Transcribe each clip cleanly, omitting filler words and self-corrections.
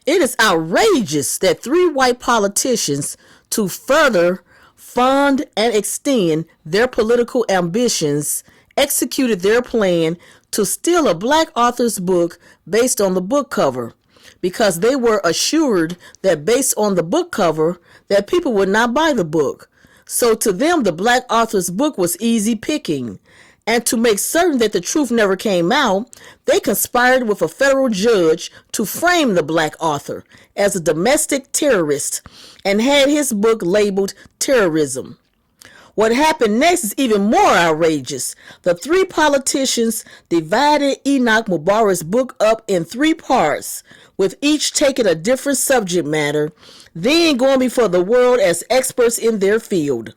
It is outrageous that three white politicians, to further fund and extend their political ambitions, executed their plan to steal a black author's book based on the book cover, because they were assured that based on the book cover that people would not buy the book. So to them, the black author's book was easy picking. And to make certain that the truth never came out, they conspired with a federal judge to frame the black author as a domestic terrorist and had his book labeled terrorism. What happened next is even more outrageous. The three politicians divided ENOCH MUBARAK's book up in three parts, with each taking a different subject matter, then going before the world as experts in their field.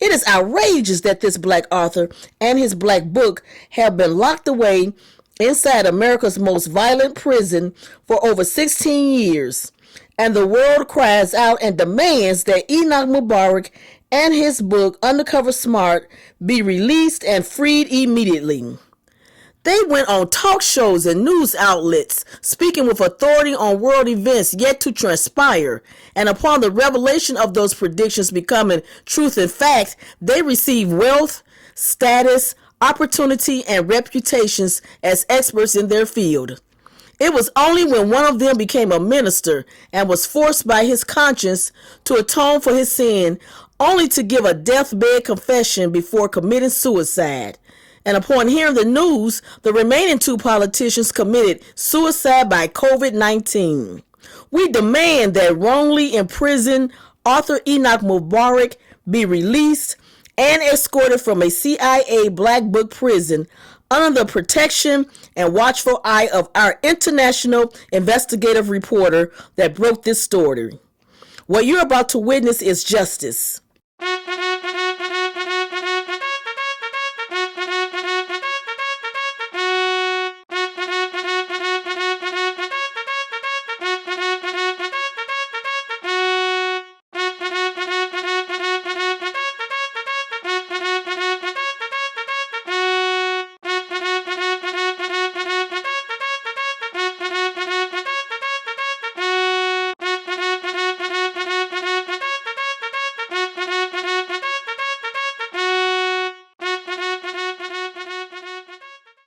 It is outrageous that this black author and his black book have been locked away inside America's most violent prison for over 16 years. And the world cries out and demands that ENOCH MUBARAK and his book, Undercover Smart, be released and freed immediately. They went on talk shows and news outlets, speaking with authority on world events yet to transpire. And upon the revelation of those predictions becoming truth and fact, they received wealth, status, opportunity, and reputations as experts in their field. It was only when one of them became a minister and was forced by his conscience to atone for his sin, only to give a deathbed confession before committing suicide. And upon hearing the news, the remaining two politicians committed suicide by COVID-19. We demand that wrongly imprisoned author ENOCH MUBARAK be released and escorted from a CIA black book prison under the protection and watchful eye of our international investigative reporter that broke this story. What you're about to witness is justice.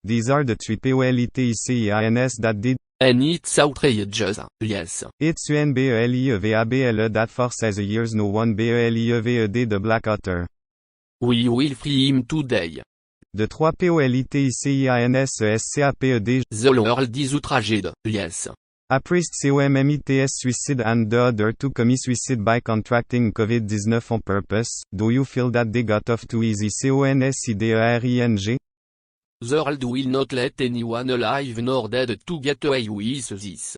These are the three politicians that did. And it's outrageous, yes. It's unbelievable that for 16 years no one believed the black author. We will free him today. The trois politicians escaped. The world is outraged, yes. A priest commits suicide and the other two commit suicide by contracting COVID-19 on purpose. Do you feel that they got off too easy? Considering? The world will not let anyone alive nor dead to get away with this.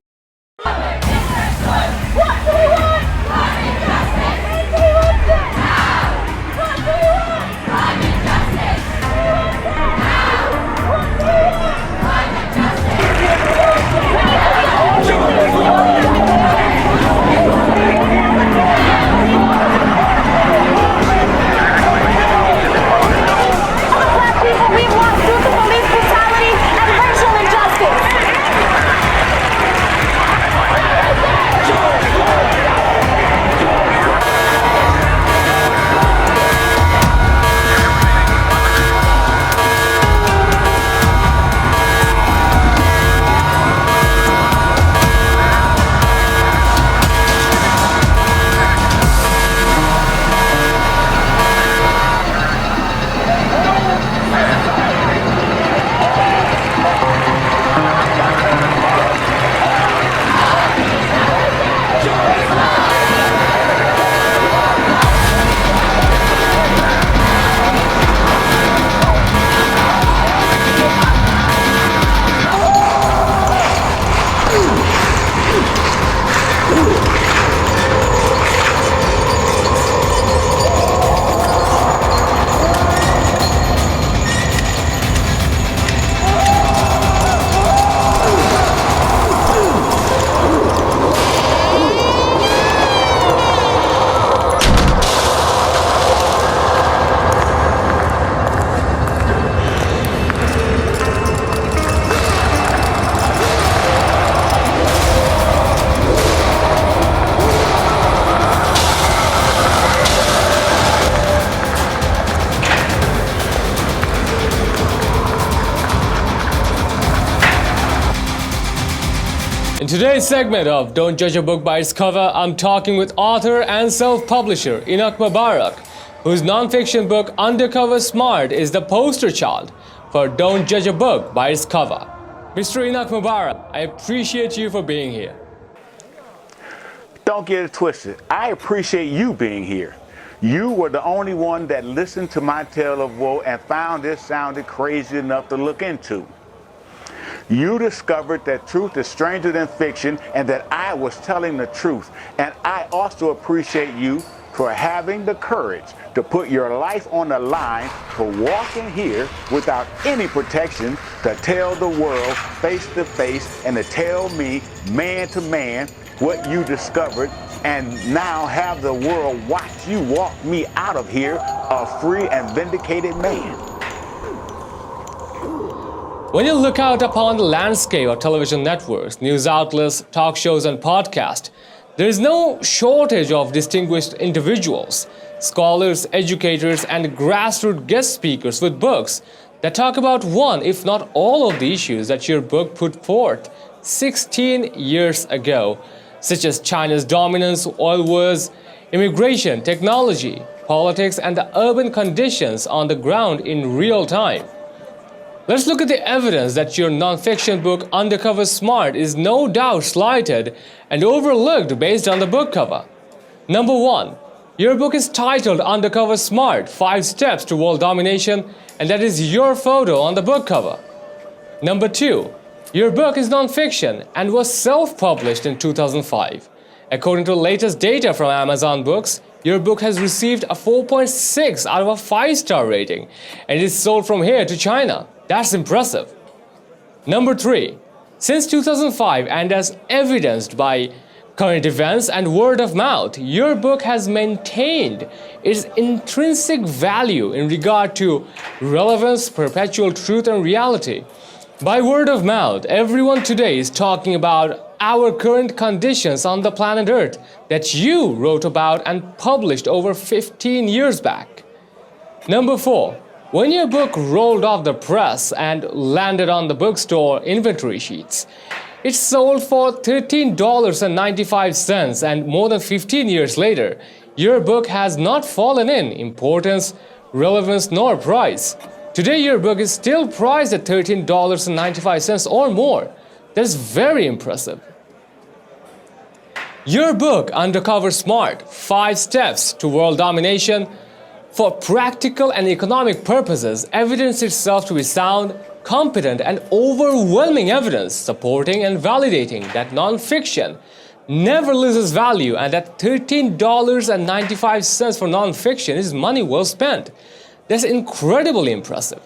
In today's segment of Don't Judge a Book by Its Cover, I'm talking with author and self-publisher ENOCH MUBARAK, whose non-fiction book Undercover Smart is the poster child for Don't Judge a Book by Its Cover. Mr. ENOCH MUBARAK, I appreciate you for being here. Don't get it twisted. I appreciate you being here. You were the only one that listened to my tale of woe and found this sounded crazy enough to look into. You discovered that truth is stranger than fiction and that I was telling the truth. And I also appreciate you for having the courage to put your life on the line for walking here without any protection to tell the world face to face and to tell me man to man what you discovered, and now have the world watch you walk me out of here a free and vindicated man. When you look out upon the landscape of television networks, news outlets, talk shows, and podcasts, there is no shortage of distinguished individuals, scholars, educators, and grassroots guest speakers with books that talk about one, if not all, of the issues that your book put forth 16 years ago, such as China's dominance, oil wars, immigration, technology, politics, and the urban conditions on the ground in real time. Let's look at the evidence that your non-fiction book Undercover Smart is no doubt slighted and overlooked based on the book cover. Number 1. Your book is titled Undercover Smart, 5 Steps to World Domination, and that is your photo on the book cover. Number 2. Your book is non-fiction and was self-published in 2005. According to the latest data from Amazon Books, your book has received a 4.6 out of a 5-star rating and is sold from here to China. That's impressive. Number 3. Since 2005, and as evidenced by current events and word of mouth, your book has maintained its intrinsic value in regard to relevance, perpetual truth, and reality. By word of mouth, everyone today is talking about our current conditions on the planet Earth that you wrote about and published over 15 years back. Number 4. When your book rolled off the press and landed on the bookstore inventory sheets, it sold for $13.95, and more than 15 years later, your book has not fallen in importance, relevance, nor price. Today, your book is still priced at $13.95 or more. That's very impressive. Your book, Undercover Smart, 5 Steps to World Domination, for practical and economic purposes, evidenced itself to be sound, competent, and overwhelming evidence supporting and validating that non-fiction never loses value and that $13.95 for non-fiction is money well spent. That's incredibly impressive.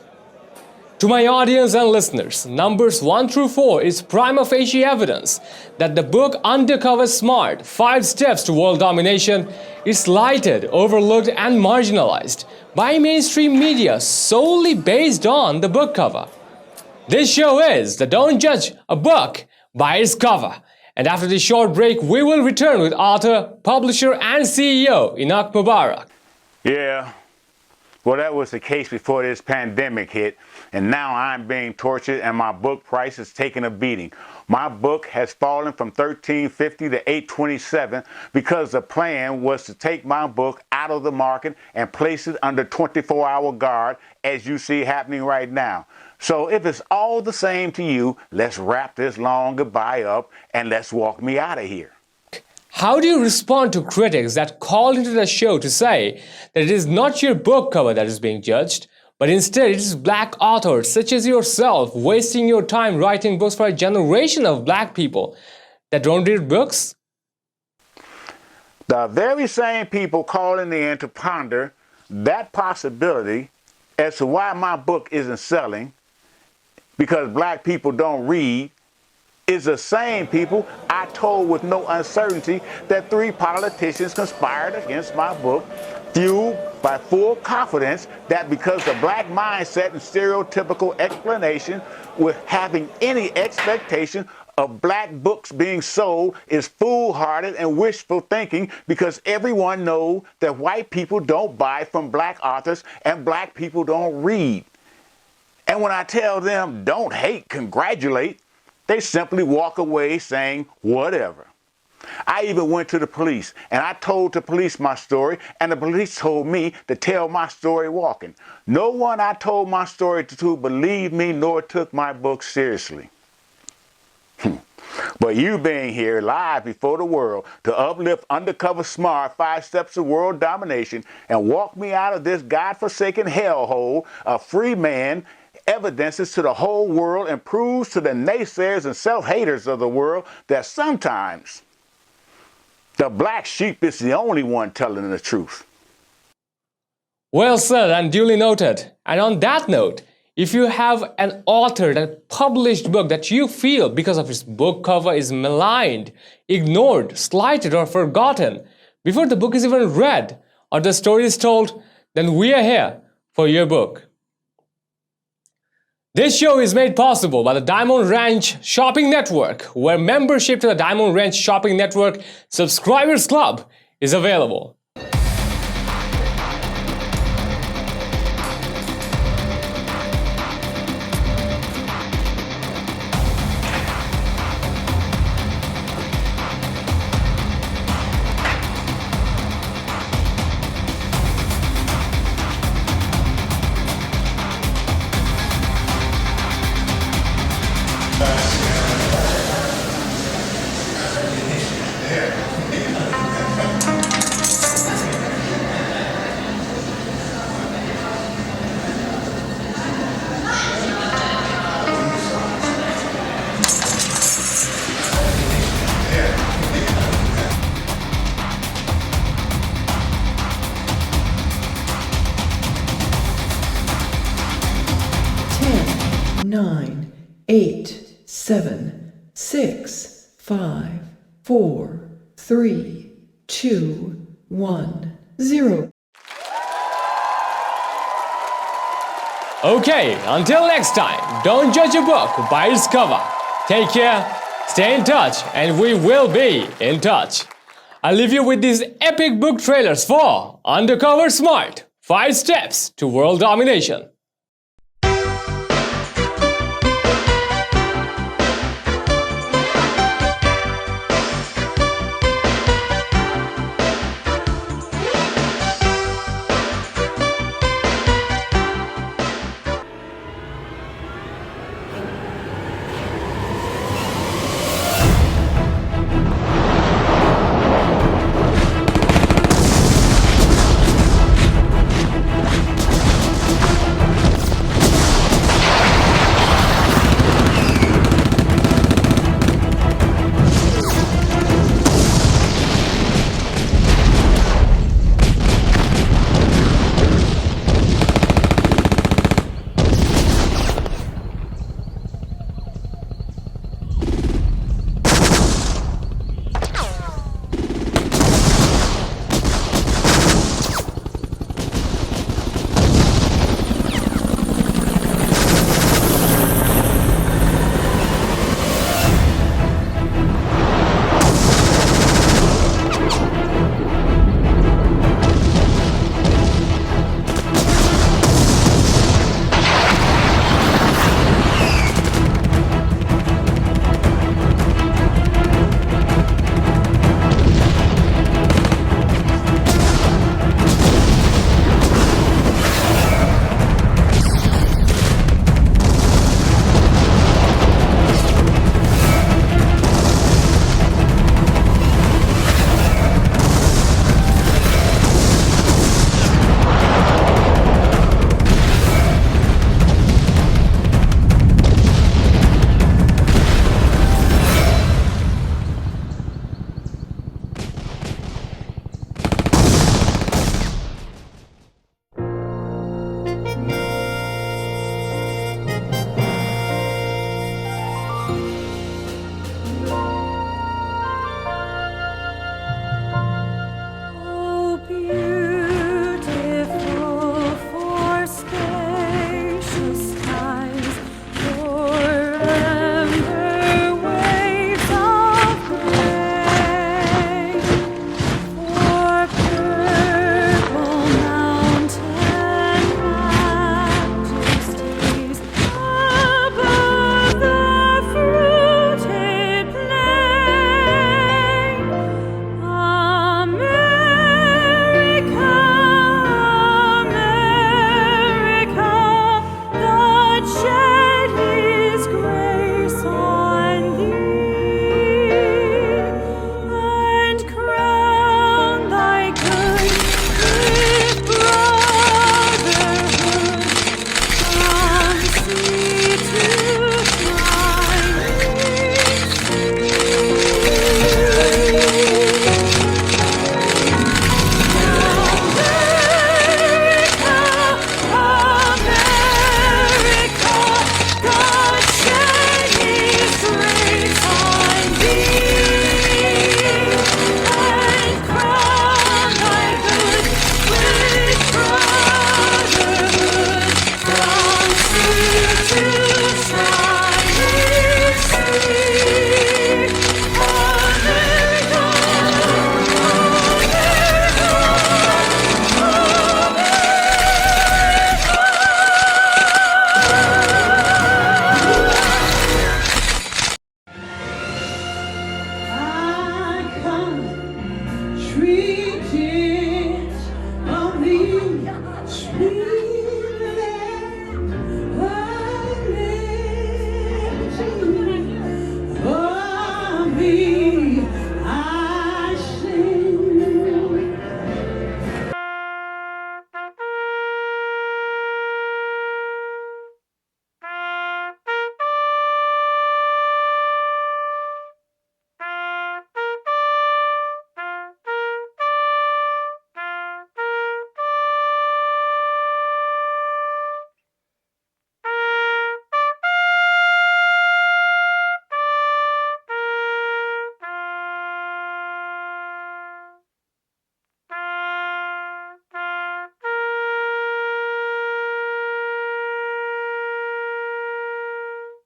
To my audience and listeners, numbers 1 through 4 is prima facie evidence that the book Undercover Smart, 5 Steps to World Domination is slighted, overlooked, and marginalized by mainstream media solely based on the book cover. This show is the Don't Judge a Book by Its Cover. And after this short break, we will return with author, publisher, and CEO ENOCH MUBARAK. Yeah. Well, that was the case before this pandemic hit, and now I'm being tortured and my book price is taking a beating. My book has fallen from $13.50 to $8.27 because the plan was to take my book out of the market and place it under 24-hour guard, as you see happening right now. So if it's all the same to you, let's wrap this long goodbye up and let's walk me out of here. How do you respond to critics that call into the show to say that it is not your book cover that is being judged, but instead it is black authors such as yourself wasting your time writing books for a generation of black people that don't read books? The very same people calling in to ponder that possibility as to why my book isn't selling because black people don't read is the same people I told with no uncertainty that 3 politicians conspired against my book, fueled by full confidence that because the black mindset and stereotypical explanation with having any expectation of black books being sold is foolhardy and wishful thinking because everyone knows that white people don't buy from black authors and black people don't read. And when I tell them don't hate, congratulate, They simply walk away saying whatever. I even went to the police and I told the police my story, and the police told me to tell my story walking. No one I told my story to believed me nor took my book seriously. But you being here live before the world to uplift undercover smart 5 steps to world domination and walk me out of this godforsaken hellhole, a free man, evidences to the whole world and proves to the naysayers and self-haters of the world that sometimes the black sheep is the only one telling the truth. Well said and duly noted. And on that note, if you have an authored and published book that you feel because of its book cover is maligned, ignored, slighted or forgotten before the book is even read or the story is told, then we are here for your book. This show is made possible by the Diamond Ranch Shopping Network, where membership to the Diamond Ranch Shopping Network Subscribers Club is available. Nine, 8, 7, 6, 5, 4, 3, 2, 1, 0. Okay, until next time, don't judge a book by its cover. Take care, stay in touch, and we will be in touch. I'll leave you with these epic book trailers for Undercover Smart 5 Steps to World Domination. free.